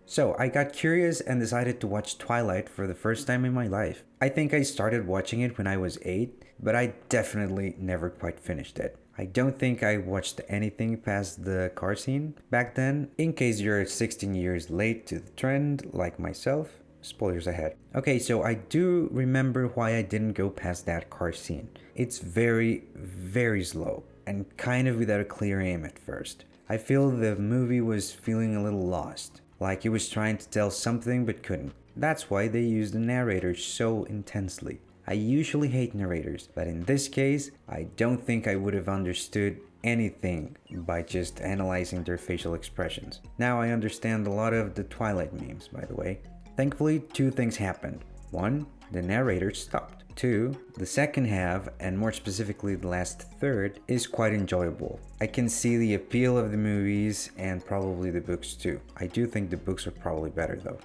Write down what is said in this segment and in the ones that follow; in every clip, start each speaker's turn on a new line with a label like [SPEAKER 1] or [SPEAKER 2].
[SPEAKER 1] So I got curious and decided to watch Twilight for the first time in my life. I think I started watching it when I was 8, but I definitely never quite finished it. I don't think I watched anything past the car scene back then. In case you're 16 years late to the trend, like myself, spoilers ahead. Okay, so I do remember why I didn't go past that car scene. It's very, very slow and kind of without a clear aim at first. I feel the movie was feeling a little lost, like it was trying to tell something but couldn't. That's why they use the narrator so intensely. I usually hate narrators, but in this case, I don't think I would have understood anything by just analyzing their facial expressions. Now I understand a lot of the Twilight memes, by the way. Thankfully, two things happened. One, the narrator stopped. Two, the second half, and more specifically the last third, is quite enjoyable. I can see the appeal of the movies and probably the books too. I do think the books are probably better though.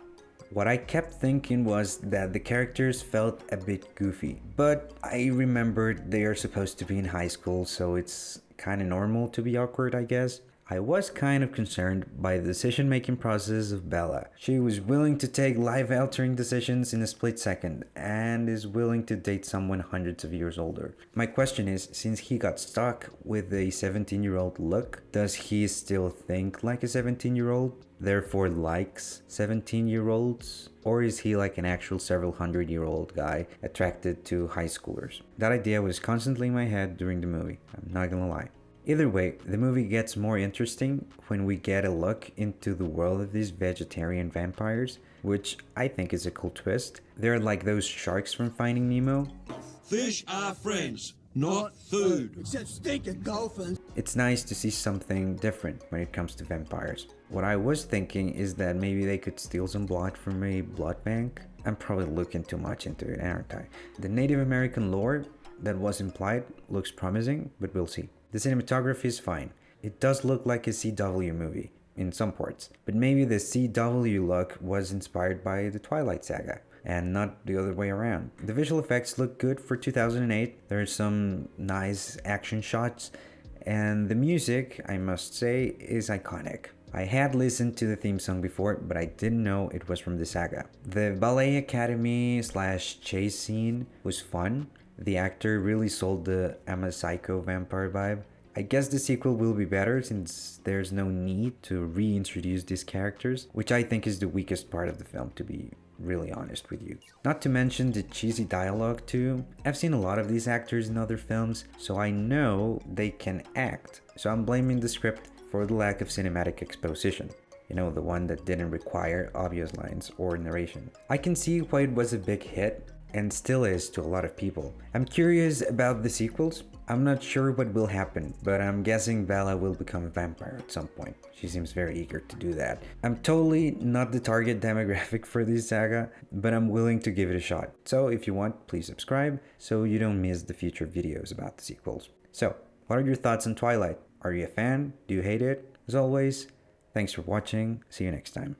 [SPEAKER 1] What I kept thinking was that the characters felt a bit goofy, but I remembered they are supposed to be in high school, so it's kind of normal to be awkward, I guess. I was kind of concerned by the decision-making process of Bella. She was willing to take life-altering decisions in a split second, and is willing to date someone hundreds of years older. My question is, since he got stuck with a 17-year-old look, does he still think like a 17-year-old, therefore likes 17-year-olds? Or is he like an actual several hundred-year-old guy attracted to high schoolers? That idea was constantly in my head during the movie, I'm not gonna lie. Either way, the movie gets more interesting when we get a look into the world of these vegetarian vampires, which I think is a cool twist. They're like those sharks from Finding Nemo.
[SPEAKER 2] Fish are friends, not food.
[SPEAKER 3] Except stinking dolphins.
[SPEAKER 1] It's nice to see something different when it comes to vampires. What I was thinking is that maybe they could steal some blood from a blood bank. I'm probably looking too much into it, aren't I? The Native American lore that was implied looks promising, but we'll see. The cinematography is fine. It does look like a CW movie in some parts, but maybe the CW look was inspired by the Twilight saga and not the other way around. The visual effects look good for 2008. There are some nice action shots, and the music, I must say, is iconic. I had listened to the theme song before, but I didn't know it was from the saga. The ballet academy / chase scene was fun. The actor really sold the I'm a psycho vampire vibe. I guess the sequel will be better since there's no need to reintroduce these characters, which I think is the weakest part of the film, to be really honest with you. Not to mention the cheesy dialogue too. I've seen a lot of these actors in other films, so I know they can act. So I'm blaming the script for the lack of cinematic exposition. You know, the one that didn't require obvious lines or narration. I can see why it was a big hit, and still is to a lot of people. I'm curious about the sequels. I'm not sure what will happen, but I'm guessing Bella will become a vampire at some point. She seems very eager to do that. I'm totally not the target demographic for this saga, but I'm willing to give it a shot. So if you want, please subscribe so you don't miss the future videos about the sequels. So, what are your thoughts on Twilight? Are you a fan? Do you hate it? As always, thanks for watching. See you next time.